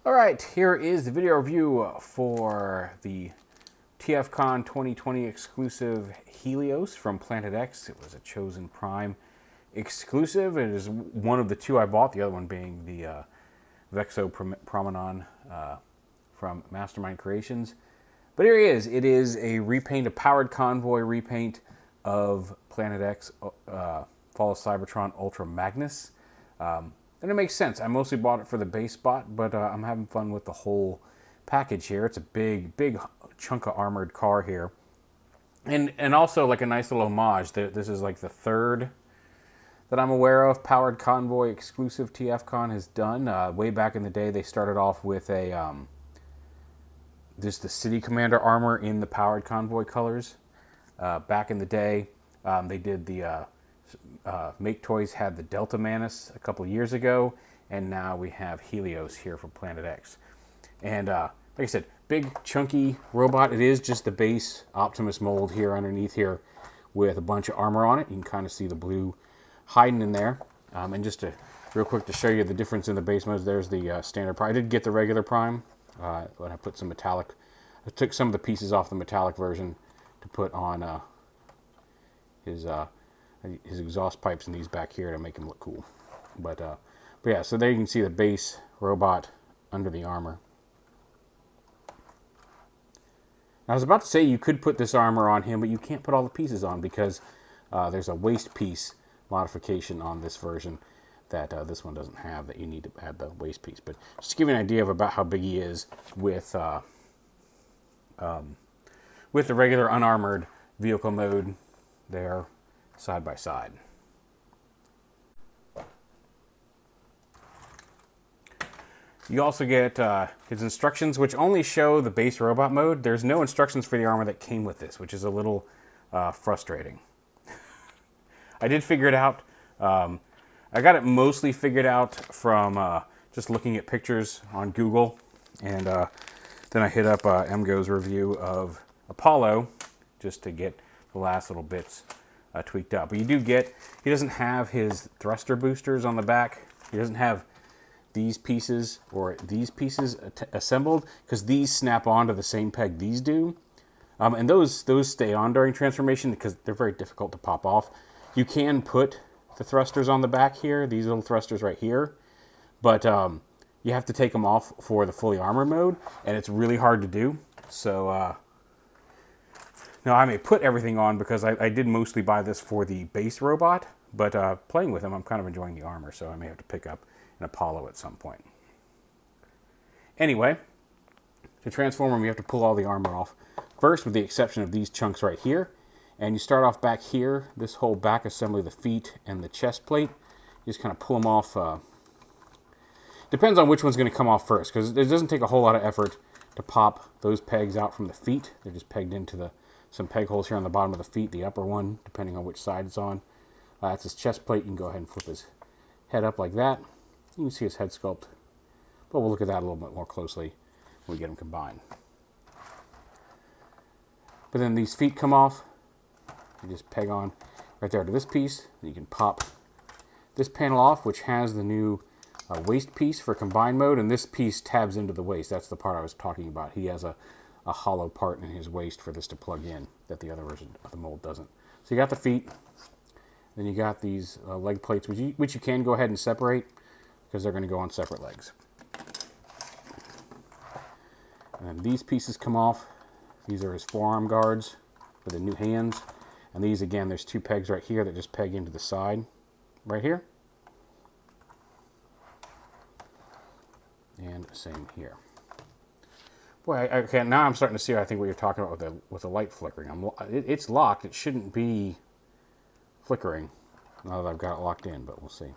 All right, here is the video review for the TFCon 2020 exclusive Helios from Planet X. It was a Chosen Prime exclusive. It is one of the two I bought, the other one being the Vexo Promenon from Mastermind Creations. But here he is. It is a repaint, a powered convoy repaint of Planet X Fall of Cybertron Ultra Magnus. And it makes sense. I mostly bought it for the base spot, but I'm having fun with the whole package here. It's a big chunk of armored car here. And also like a nice little homage. This is like the third that I'm aware of powered convoy exclusive TFCon has done. Way back in the day, they started off with a just the City Commander armor in the powered convoy colors. Back in the day, they did the Make Toys had the Delta Manus a couple of years ago, and now we have Helios here for Planet X. And like I said, big chunky robot. It is just the base Optimus mold here underneath here with a bunch of armor on it. You can kind of see the blue hiding in there. And just to real quick to show you the difference in the base modes, there's the standard Prime. I did get the regular Prime, but I put some metallic. I took some of the pieces off the metallic version to put on his exhaust pipes and these back here to make him look cool. But yeah, so there you can see the base robot under the armor. I was about to say you could put this armor on him, but you can't put all the pieces on because there's a waist piece modification on this version that this one doesn't have, that you need to add the waist piece. But just to give you an idea of about how big he is with the regular unarmored vehicle mode there side by side. You also get his instructions, which only show the base robot mode. There's no instructions for the armor that came with this, which is a little frustrating. I did figure it out. I got it mostly figured out from just looking at pictures on Google, and then I hit up MGo's review of Apollo just to get the last little bits tweaked out. But you do get, he doesn't have his thruster boosters on the back. He doesn't have these pieces or these pieces assembled because these snap onto the same peg these do. And those stay on during transformation because they're very difficult to pop off. You can put the thrusters on the back here, these little thrusters right here, but you have to take them off for the fully armored mode, and it's really hard to do. So now I may put everything on because I did mostly buy this for the base robot, but playing with him, I'm kind of enjoying the armor, so I may have to pick up an Apollo at some point. Anyway, to transform him, you have to pull all the armor off first, with the exception of these chunks right here. And you start off back here, this whole back assembly, the feet and the chest plate. You just kind of pull them off. Depends on which one's going to come off first, because it doesn't take a whole lot of effort to pop those pegs out from the feet. They're just pegged into some peg holes here on the bottom of the feet, the upper one, depending on which side it's on. That's his chest plate. You can go ahead and flip his head up like that. You can see his head sculpt, but we'll look at that a little bit more closely when we get them combined. But then these feet come off. You just peg on right there to this piece. You can pop this panel off, which has the new waist piece for combined mode, and this piece tabs into the waist. That's the part I was talking about. He has a hollow part in his waist for this to plug in that the other version of the mold doesn't. So you got the feet, then you got these leg plates, which you can go ahead and separate because they're going to go on separate legs. And then these pieces come off. These are his forearm guards for the new hands. And these, again, there's two pegs right here that just peg into the side right here. And same here. Boy, okay, now I'm starting to see, I think, what you're talking about with the light flickering. It's locked. It shouldn't be flickering now that I've got it locked in, but we'll see.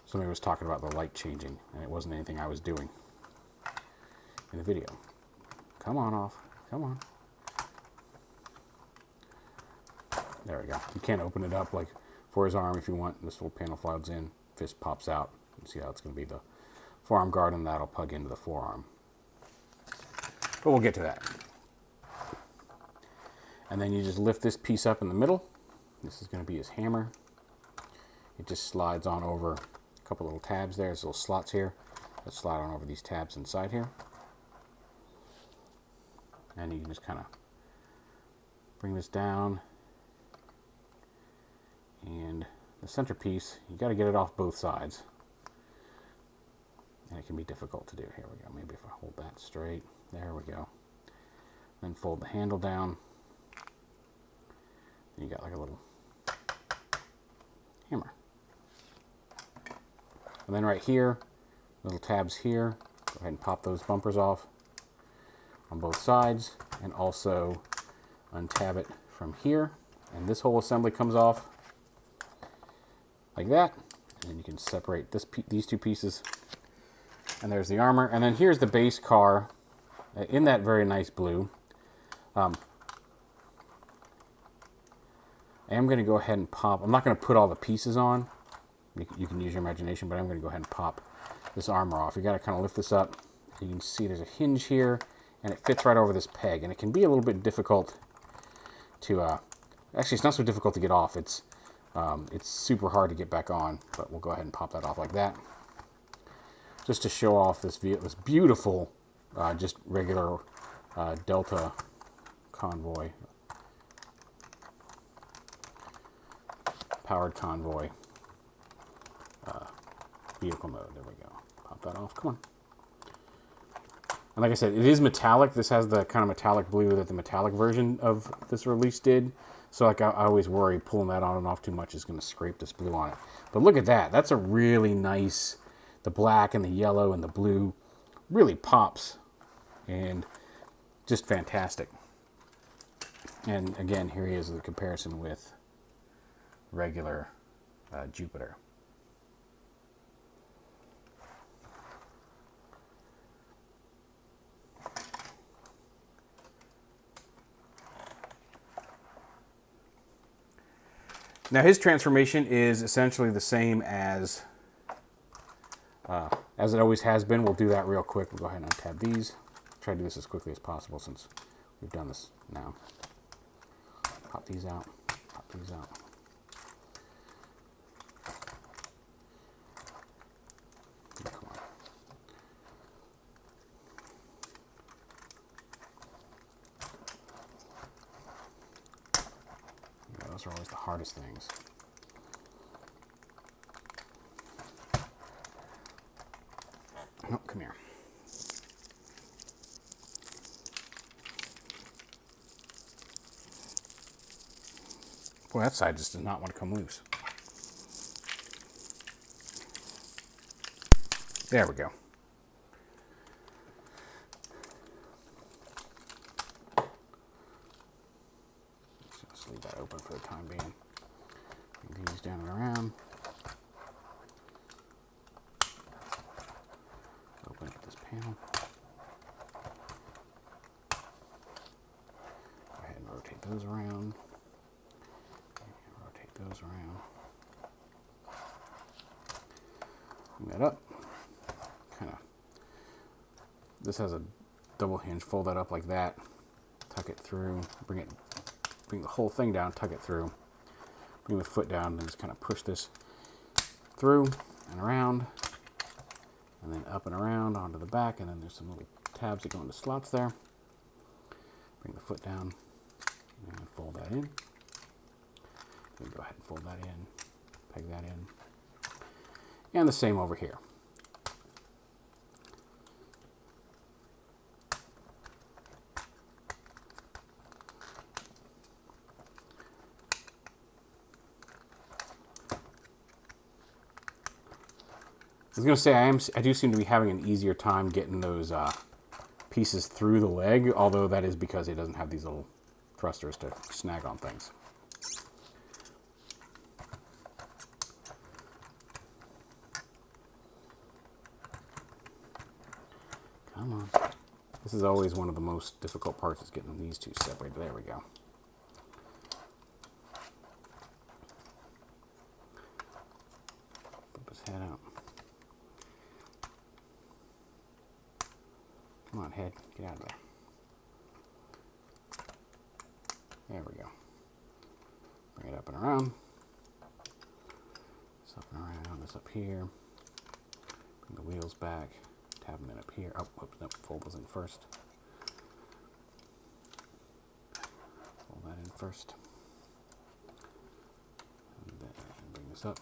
Somebody was talking about the light changing, and it wasn't anything I was doing in the video. Come on off. Come on. There we go. You can't open it up like for his arm if you want. This little panel slides in, fist pops out. You see how it's going to be the forearm guard, and that'll plug into the forearm. But we'll get to that. And then you just lift this piece up in the middle. This is going to be his hammer. It just slides on over a couple little tabs there. There's little slots here. Let's slide on over these tabs inside here. And you can just kind of bring this down. And the centerpiece, you got to get it off both sides. And it can be difficult to do. Here we go. Maybe if I hold that straight. There we go. Then fold the handle down. And you got like a little hammer. And then right here, little tabs here. Go ahead and pop those bumpers off on both sides. And also untab it from here. And this whole assembly comes off like that. And then you can separate these two pieces. And there's the armor. And then here's the base car in that very nice blue. I am going to go ahead and pop. I'm not going to put all the pieces on. You can use your imagination, but I'm going to go ahead and pop this armor off. You got to kind of lift this up. You can see there's a hinge here, and it fits right over this peg. And it can be a little bit difficult to. Actually, it's not so difficult to get off. It's super hard to get back on. But we'll go ahead and pop that off like that, just to show off this beautiful, just regular Delta convoy. Powered convoy vehicle mode. There we go. Pop that off. Come on. And like I said, it is metallic. This has the kind of metallic blue that the metallic version of this release did. So like I always worry pulling that on and off too much is going to scrape this blue on it. But look at that. That's a really nice. The black and the yellow and the blue really pops, and just fantastic. And again, here he is in the comparison with regular Jupiter. Now his transformation is essentially the same as it always has been. We'll do that real quick. We'll go ahead and untab these. Try to do this as quickly as possible since we've done this now. Pop these out. Pop these out. Come on. Yeah, those are always the hardest things. No, come here. Boy, that side just does not want to come loose. There we go. Let's just leave that open for the time being. Bring these down and around. Open up this panel. Go ahead and rotate those around. And rotate those around. Bring that up. Kind of. This has a double hinge. Fold that up like that. Tuck it through. Bring the whole thing down. Tuck it through. Bring the foot down and just kind of push this through and around. And then up and around onto the back, and then there's some little tabs that go into slots there. Bring the foot down and fold that in. Then go ahead and fold that in, peg that in. And the same over here. I was going to say, I do seem to be having an easier time getting those pieces through the leg, although that is because it doesn't have these little thrusters to snag on things. Come on. This is always one of the most difficult parts, is getting these two separated. There we go. Put his head out. Come on, head, get out of there. There we go. Bring it up and around. This up and around, this up here. Bring the wheels back. tab them in up here. Oh, whoops, nope, fold those in first. Fold that in first. And then bring this up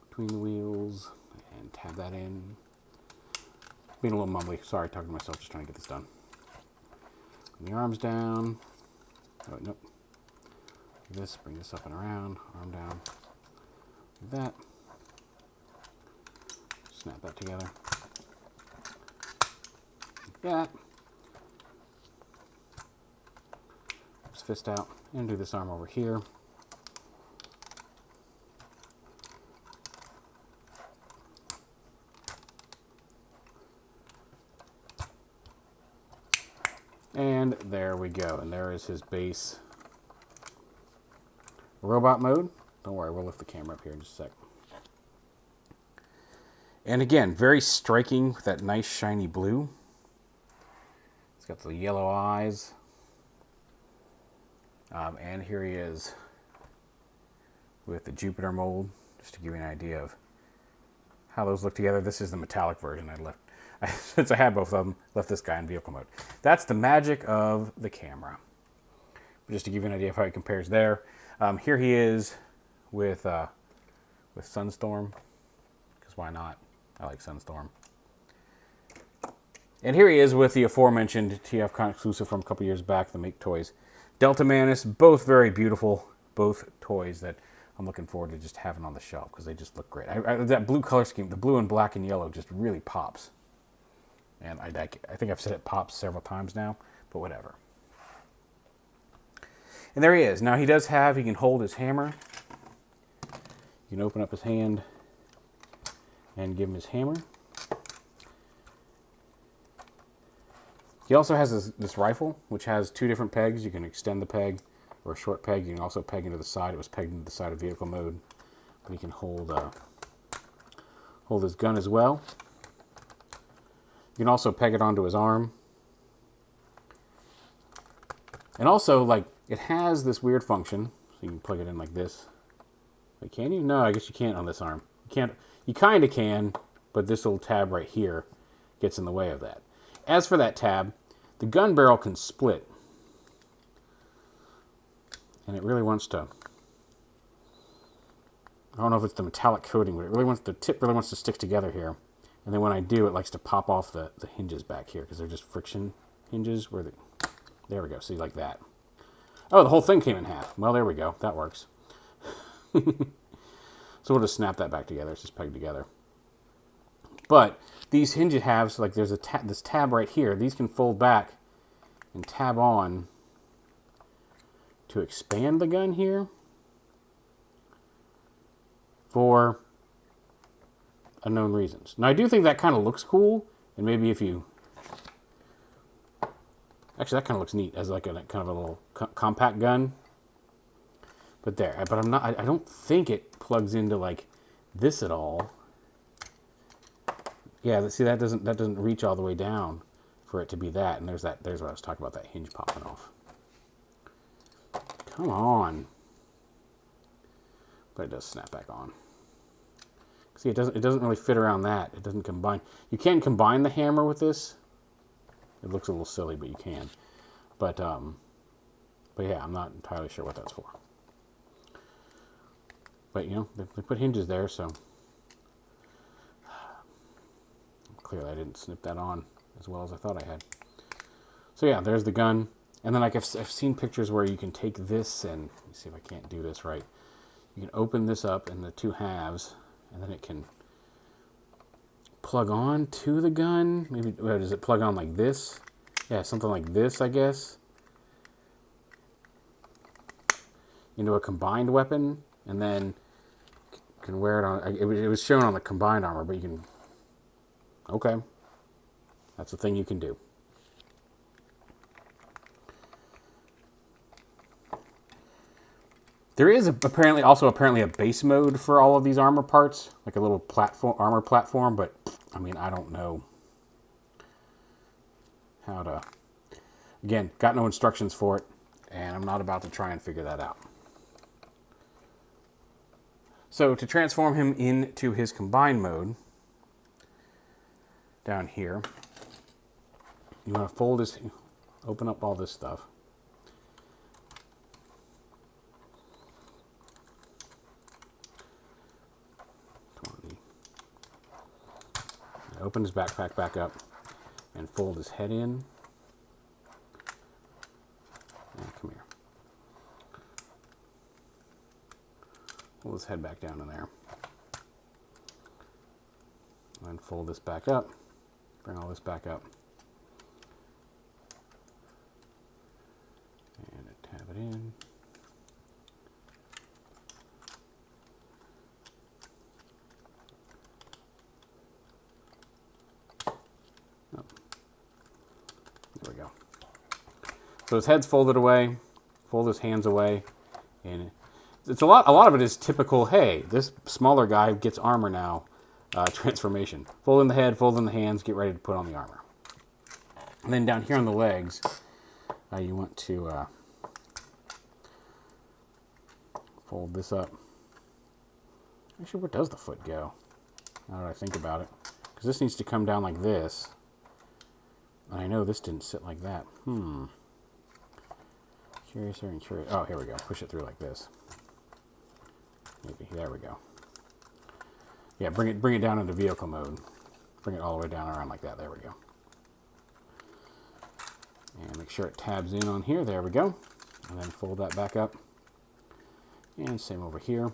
between the wheels and tab that in. Being a little mumbly, sorry, talking to myself, just trying to get this done. Bring the arms down. Oh, nope. This, bring this up and around, arm down. Like that. Snap that together. Like that. Just fist out and do this arm over here. And there we go. And there is his base robot mode. Don't worry, we'll lift the camera up here in just a sec. And again, very striking with that nice shiny blue. He's got the yellow eyes. And here he is with the Jupiter mold, just to give you an idea of how those look together. This is the metallic version I left. Since I had both of them, left this guy in vehicle mode. That's the magic of the camera. But just to give you an idea of how it compares there. Here he is with Sunstorm, because why not? I like Sunstorm. And here he is with the aforementioned TFCon exclusive from a couple years back, the Make Toys Delta Manus. Both very beautiful, both toys that I'm looking forward to just having on the shelf because they just look great. That blue color scheme, the blue and black and yellow, just really pops. And I think I've said it pops several times now, but whatever. And there he is. Now he can hold his hammer. You can open up his hand and give him his hammer. He also has this rifle, which has two different pegs. You can extend the peg or a short peg. You can also peg into the side. It was pegged into the side of vehicle mode. But he can hold his gun as well. You can also peg it onto his arm. And also, like, it has this weird function. So you can plug it in like this. Wait, can you? No, I guess you can't on this arm. You can't. You kind of can, but this little tab right here gets in the way of that. As for that tab, the gun barrel can split. And it really wants to, I don't know if it's the metallic coating, but the tip really wants to stick together here. And then when I do, it likes to pop off the hinges back here because they're just friction hinges. There we go, see, like that. Oh, the whole thing came in half. Well, there we go, that works. So we'll just snap that back together. It's just pegged together. But these hinge halves, like there's this tab right here. These can fold back and tab on to expand the gun here for unknown reasons. Now I do think that kind of looks cool, and maybe if you actually that kind of looks neat as like a kind of a little compact gun. But I don't think it plugs into like this at all. Yeah, see, that doesn't reach all the way down for it to be that. And there's what I was talking about, that hinge popping off. Come on. But it does snap back on. See, it doesn't really fit around that. It doesn't combine. You can combine the hammer with this. It looks a little silly, but you can. But yeah, I'm not entirely sure what that's for. But, you know, they put hinges there, so clearly I didn't snip that on as well as I thought I had. So yeah, there's the gun. And then like I've seen pictures where you can take this and, let me see if I can't do this right. You can open this up in the two halves, and then it can plug on to the gun. Maybe, does it plug on like this? Yeah, something like this, I guess. Into a combined weapon, and then can wear it on. It was shown on the combined armor, but you can. Okay, that's the thing you can do. There is apparently a base mode for all of these armor parts, like a little armor platform. But I mean, I don't know how to. Again, got no instructions for it, and I'm not about to try and figure that out. So to transform him into his combined mode, down here, you want to fold this, open up all this stuff. Open his backpack back up and fold his head in. And come here. Pull his head back down in there. And fold this back up. Bring all this back up. And tab it in. Oh. There we go. So his head's folded away. Fold his hands away. And it's a lot of it is typical, hey, this smaller guy gets armor now. Transformation. Fold in the head, fold in the hands, get ready to put on the armor. And then down here on the legs, you want to fold this up. Actually, where does the foot go? Now that I think about it. Because this needs to come down like this. And I know this didn't sit like that. Curiouser and curious. Oh, here we go. Push it through like this. Maybe. There we go. Yeah, bring it down into vehicle mode. Bring it all the way down around like that. There we go. And make sure it tabs in on here. There we go. And then fold that back up. And same over here.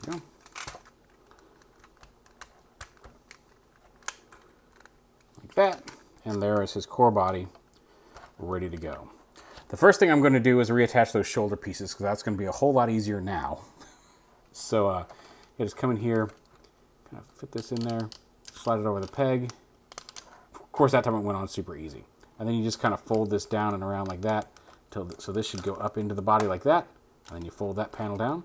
Go. Like that, and there is his core body ready to go. The first thing I'm going to do is reattach those shoulder pieces because that's going to be a whole lot easier now. So you just come in here, kind of fit this in there, slide it over the peg. Of course, that time it went on super easy. And then you just kind of fold this down and around like that, so this should go up into the body like that, and then you fold that panel down.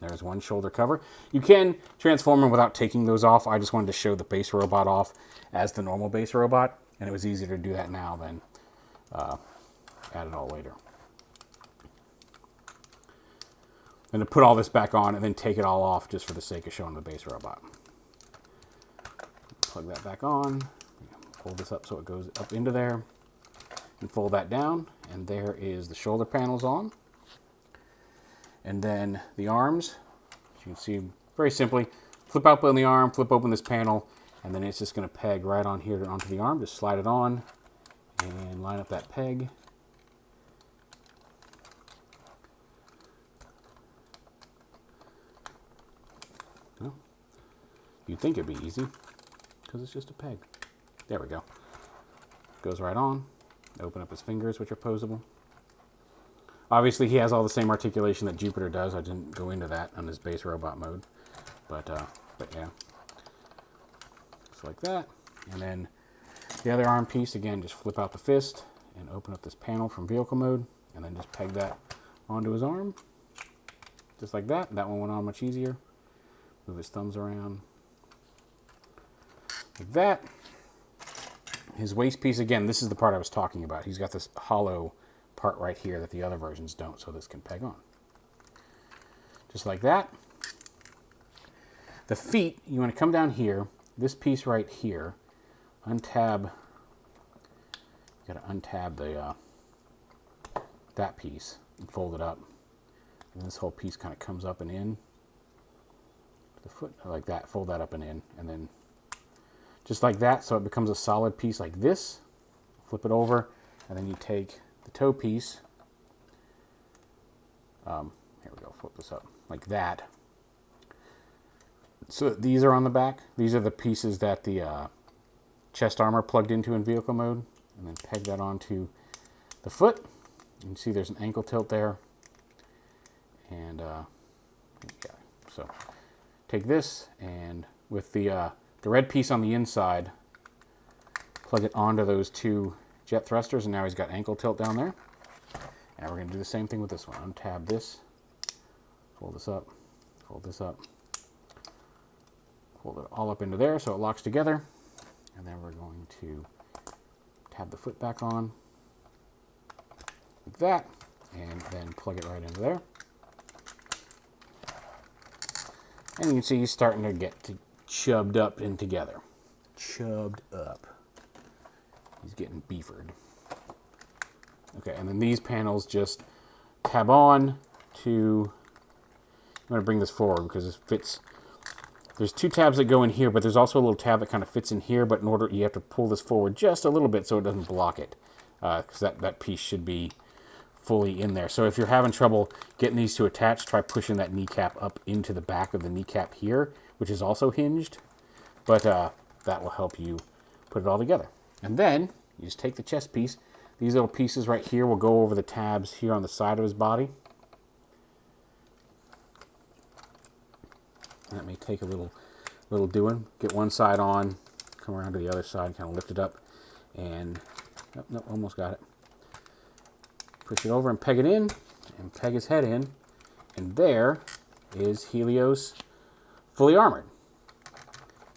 There's one shoulder cover. You can transform them without taking those off. I just wanted to show the base robot off as the normal base robot, and it was easier to do that now than add it all later. And to put all this back on and then take it all off just for the sake of showing the base robot. Plug that back on. Fold this up so it goes up into there. And fold that down, and there is the shoulder panels on. And then the arms, as you can see, very simply, flip open the arm, flip open this panel, and then it's just going to peg right on here onto the arm. Just slide it on and line up that peg. Well, you'd think it'd be easy because it's just a peg. There we go. Goes right on. Open up his fingers, which are posable. Obviously, he has all the same articulation that Jupiter does. I didn't go into that on his base robot mode. But yeah. Just like that. And then the other arm piece, again, just flip out the fist and open up this panel from vehicle mode. And then just peg that onto his arm. Just like that. That one went on much easier. Move his thumbs around. Like that. His waist piece, again, this is the part I was talking about. He's got this hollow part right here that the other versions don't, so this can peg on. Just like that. The feet, you want to come down here, this piece right here, untab, you got to untab the that piece and fold it up. And this whole piece kind of comes up and in. The foot, like that, fold that up and in, and then just like that, so it becomes a solid piece like this. Flip it over, and then you take the toe piece, here we go, flip this up, like that. So these are on the back. These are the pieces that the chest armor plugged into in vehicle mode, and then peg that onto the foot. You can see there's an ankle tilt there. And yeah, so take this, and with the red piece on the inside, plug it onto those two jet thrusters, and now he's got ankle tilt down there. And we're going to do the same thing with this one. Untab this, fold this up, fold this up, fold it all up into there so it locks together. And then we're going to tab the foot back on, like that, and then plug it right into there. And you can see he's starting to get chubbed up in together. Chubbed up. He's getting beefered. Okay, and then these panels just tab on to... I'm going to bring this forward because it fits... There's two tabs that go in here, but there's also a little tab that kind of fits in here, but in order, you have to pull this forward just a little bit so it doesn't block it. Because that piece should be fully in there. So if you're having trouble getting these to attach, try pushing that kneecap up into the back of the kneecap here, which is also hinged. But that will help you put it all together. And then you just take the chest piece. These little pieces right here will go over the tabs here on the side of his body. That may take a little doing. Get one side on, come around to the other side, kind of lift it up, and nope, almost got it. Push it over and peg it in, and peg his head in, and there is Helios fully armored.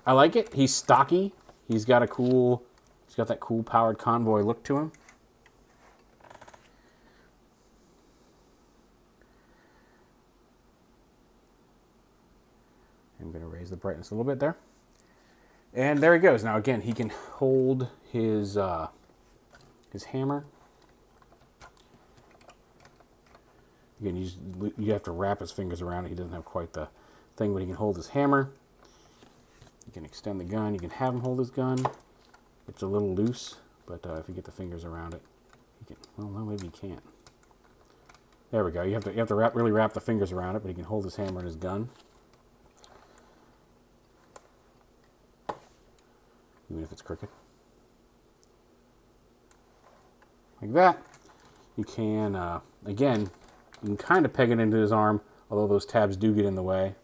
I like it. He's stocky. He's got that cool powered convoy look to him. I'm going to raise the brightness a little bit there. And there he goes. Now again, he can hold his hammer. Again, you have to wrap his fingers around it. He doesn't have quite the thing, but he can hold his hammer. You can extend the gun. You can have him hold his gun. It's a little loose, but if you get the fingers around it, you can. Well, no, maybe you can't. There we go. You have to really wrap the fingers around it, but he can hold his hammer and his gun. Even if it's crooked. Like that. You can, again, you can kind of peg it into his arm, although those tabs do get in the way.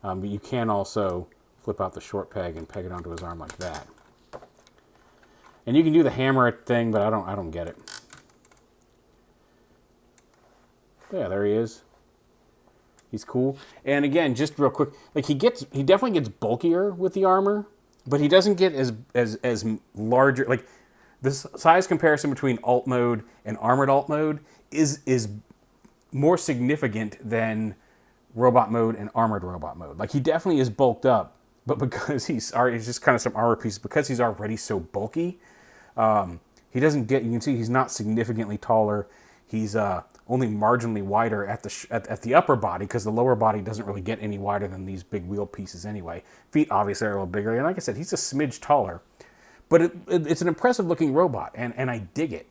But you can also flip out the short peg and peg it onto his arm like that. And you can do the hammer thing, but I don't get it. Yeah, there he is. He's cool. And again, just real quick, like he definitely gets bulkier with the armor, but he doesn't get as larger. Like this size comparison between alt mode and armored alt mode is more significant than robot mode and armored robot mode. Like he definitely is bulked up, but because he's just kind of some armor pieces, because he's already so bulky, he doesn't get. You can see he's not significantly taller. He's only marginally wider at the upper body, because the lower body doesn't really get any wider than these big wheel pieces anyway. Feet obviously are a little bigger, and like I said, he's a smidge taller. But it's an impressive looking robot, and I dig it.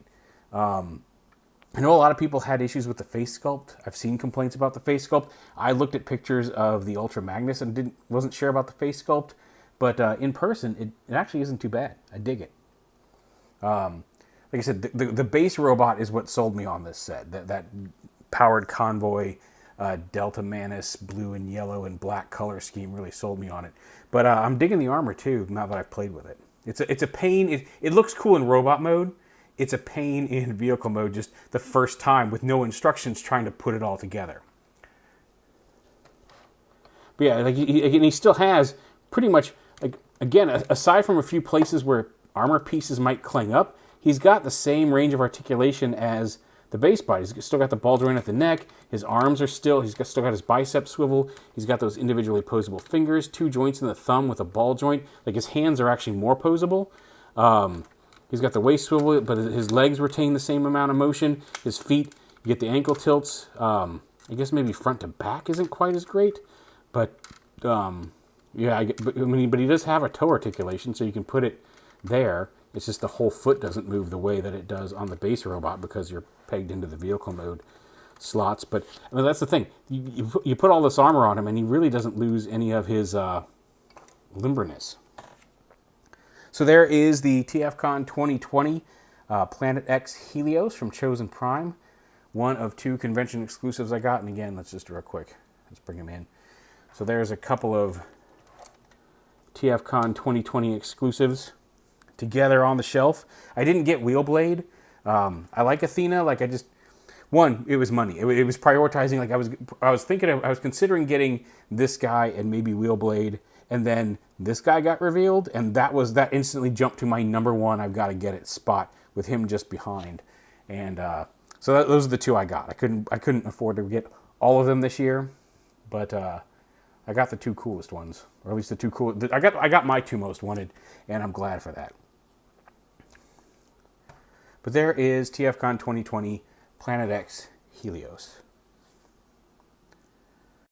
I know a lot of people had issues with the face sculpt. I've seen complaints about the face sculpt. I looked at pictures of the Ultra Magnus and wasn't sure about the face sculpt, but in person, it actually isn't too bad. I dig it. Like I said, the base robot is what sold me on this set. That powered convoy, Delta Manus, blue and yellow and black color scheme really sold me on it. But I'm digging the armor too, now that I've played with it. It's a pain. It looks cool in robot mode. It's a pain in vehicle mode just the first time with no instructions trying to put it all together. But yeah, like he still has pretty much, like, again, aside from a few places where armor pieces might clang up, he's got the same range of articulation as the base body. He's still got the ball joint at the neck. His arms are still got his bicep swivel. He's got those individually posable fingers, 2 joints in the thumb with a ball joint. Like his hands are actually more posable. He's got the waist swivel, but his legs retain the same amount of motion. His feet, you get the ankle tilts. I guess maybe front to back isn't quite as great, but yeah, but he does have a toe articulation, so you can put it there. It's just the whole foot doesn't move the way that it does on the base robot because you're pegged into the vehicle mode slots. But I mean, that's the thing. You put all this armor on him, and he really doesn't lose any of his limberness. So there is the TFCon 2020 Planet X Helios from Chosen Prime. One of 2 convention exclusives I got. And again, let's just real quick. Let's bring him in. So there's a couple of TFCon 2020 exclusives together on the shelf. I didn't get Wheelblade. I like Athena. one, it was money. It was prioritizing. Like I was considering getting this guy and maybe Wheelblade, and then this guy got revealed, and that instantly jumped to my number one. I've got to get it spot with him just behind, and so those are the two I got. I couldn't afford to get all of them this year, but I got the two coolest ones, or at least the two cool. I got my two most wanted, and I'm glad for that. But there is TFCon 2020 Planet X Helios.